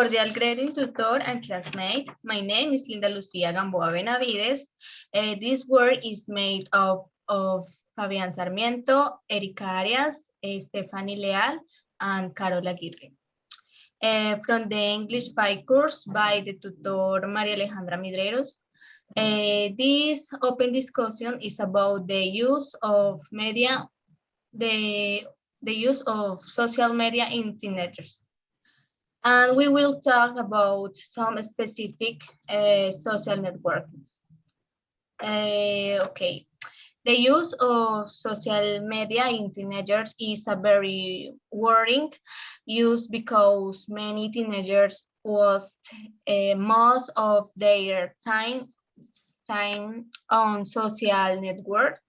Cordial greeting, tutor and classmate. My name is Linda Lucia Gamboa Benavides. This work is made of Fabián Sarmiento, Erika Arias, Stephanie Leal, and Carol Aguirre. From the English 5 course by the tutor Maria Alejandra Midreros. This open discussion is about the use of media, the use of social media in teenagers. And we will talk about some specific social networks. Okay, the use of social media in teenagers is a very worrying use because many teenagers waste most of their time on social networks,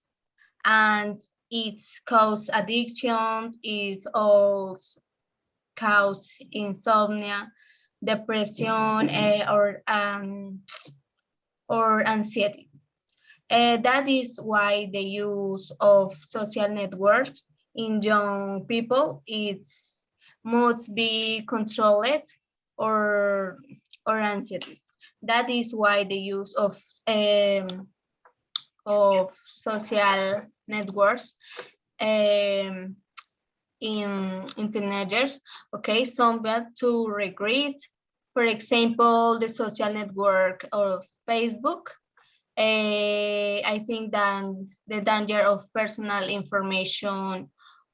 and it's cause addiction, it's also cause insomnia, depression, or anxiety. That is why the use of social networks in young people must be controlled or anxiety. That is why the use of social networks in teenagers, okay, somewhat to regret. For example, the social network of Facebook. I think that the danger of personal information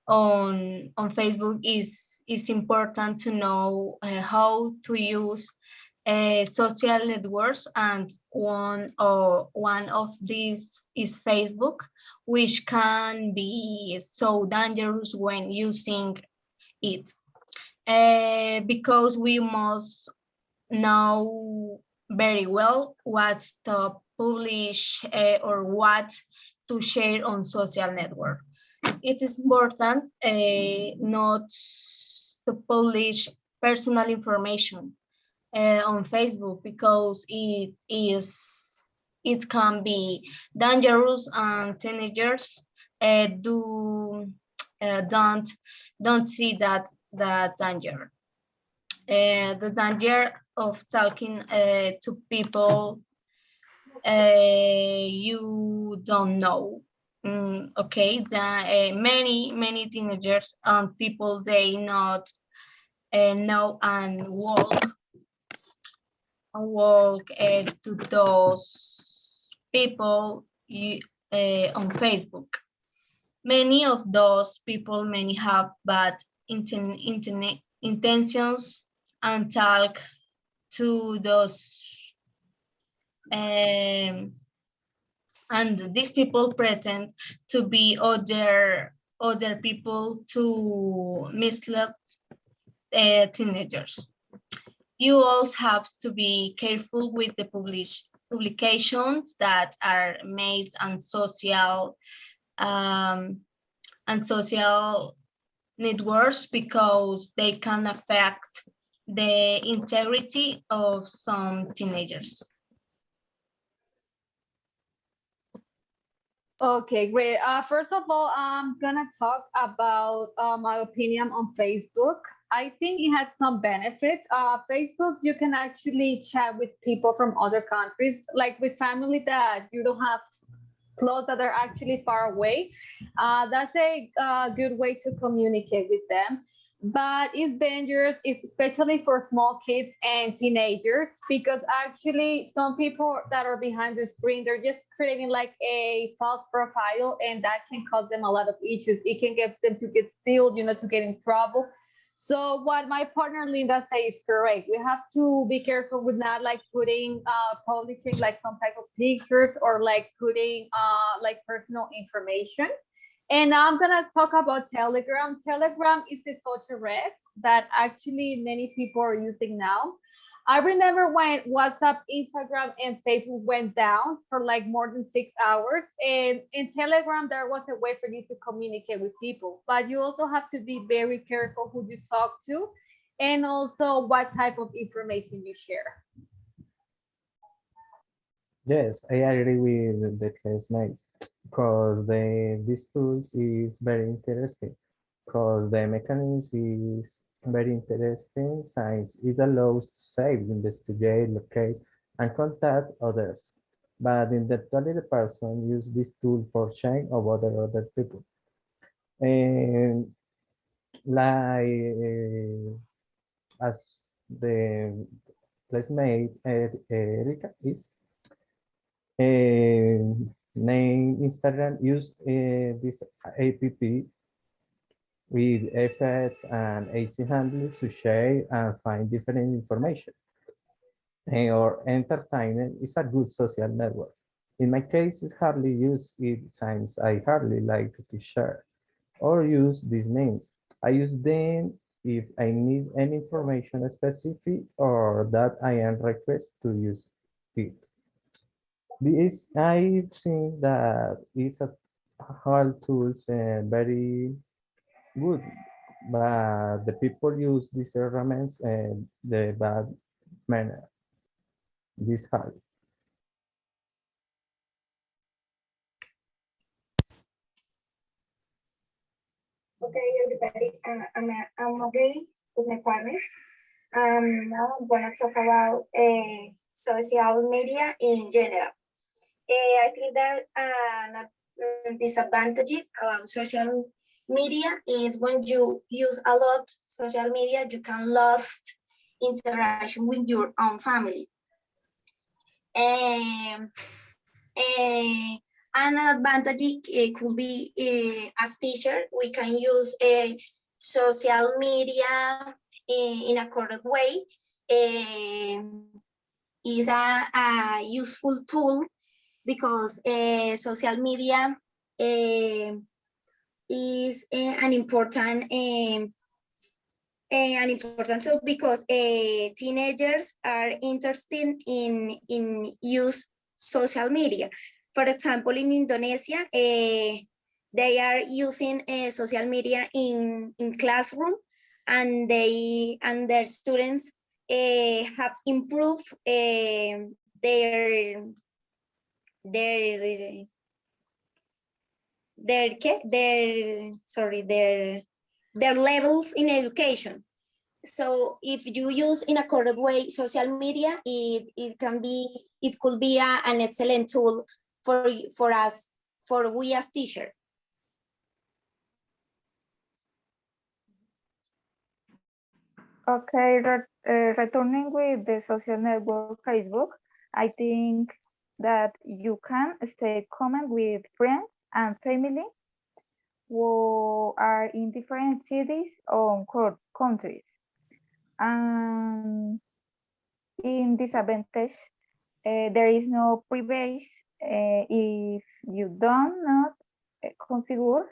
on Facebook is important to know how to use social networks, and one of these is Facebook, which can be so dangerous when using it, because we must know very well what to publish or what to share on social network. It is important not to publish personal information on Facebook because it can be dangerous, and teenagers don't see that danger. The danger of talking to people you don't know. Okay, many teenagers and people they not know and walk to those people on Facebook. Many of those people many have bad internet intentions and talk to those and these people pretend to be other people to mislead teenagers. You also have to be careful with the publications that are made on social networks because they can affect the integrity of some teenagers. Okay, great. First of all, I'm gonna talk about my opinion on Facebook. I think it has some benefits. Facebook, you can actually chat with people from other countries, like with family that you don't have close that are actually far away. That's a good way to communicate with them. But it's dangerous, especially for small kids and teenagers, because actually some people that are behind the screen, they're just creating like a false profile, and that can cause them a lot of issues. It can get them to get sealed, to get in trouble. So what my partner Linda says is correct. We have to be careful with not like putting publishing like some type of pictures or like putting like personal information. And now I'm gonna talk about Telegram. Telegram is a social red that actually many people are using now. I remember when WhatsApp, Instagram, and Facebook went down for like more than 6 hours. And in Telegram, there was a way for you to communicate with people, but you also have to be very careful who you talk to and also what type of information you share. Yes, I agree with the classmate because this tools is very interesting because the mechanism is very interesting since it allows to save, investigate, locate, and contact others. But eventually the person use this tool for sharing or other people. And like as the classmate Erika is, name Instagram used this app with effects and HT handles to share and find different information. Or entertainment is a good social network. In my case, it's hardly used it since I hardly like to share or use these names. I use them if I need any information specific or that I am requested to use it. This I've seen that is a hard tools and very good, but the people use these elements and the bad manner. This hard. Okay, everybody, I'm agree with my partners. Now I'm gonna talk about social media in general. I think that disadvantage of social media is when you use a lot social media, you can lose interaction with your own family. An advantage could be as teacher, we can use social media in a correct way. Is a useful tool because social media is an important tool because teenagers are interested in use social media. For example, in Indonesia, they are using social media in classroom, and their students have improved their levels in education. So if you use in a correct way social media, it could be an excellent tool for us, for we as teachers. Okay, returning with the social network Facebook, I think that you can stay comment with friends and family who are in different cities or countries. And in disadvantage, there is no privacy if you don't not configure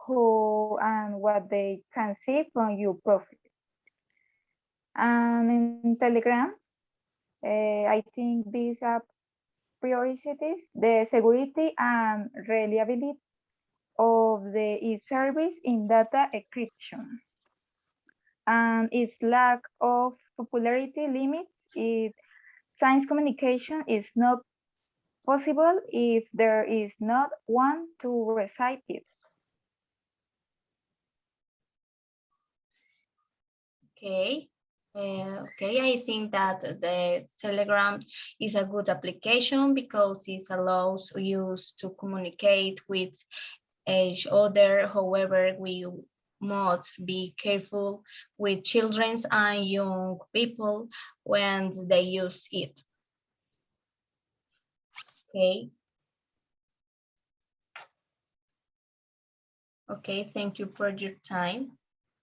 who and what they can see from your profile. And in Telegram, I think these app prioritizes the security and reliability of the e-service in data encryption. And its lack of popularity limits it science communication is not possible if there is not one to recite it. Okay. Okay, I think that the Telegram is a good application because it allows you to communicate with each other. However, we must be careful with children and young people when they use it. Okay. Okay, thank you for your time.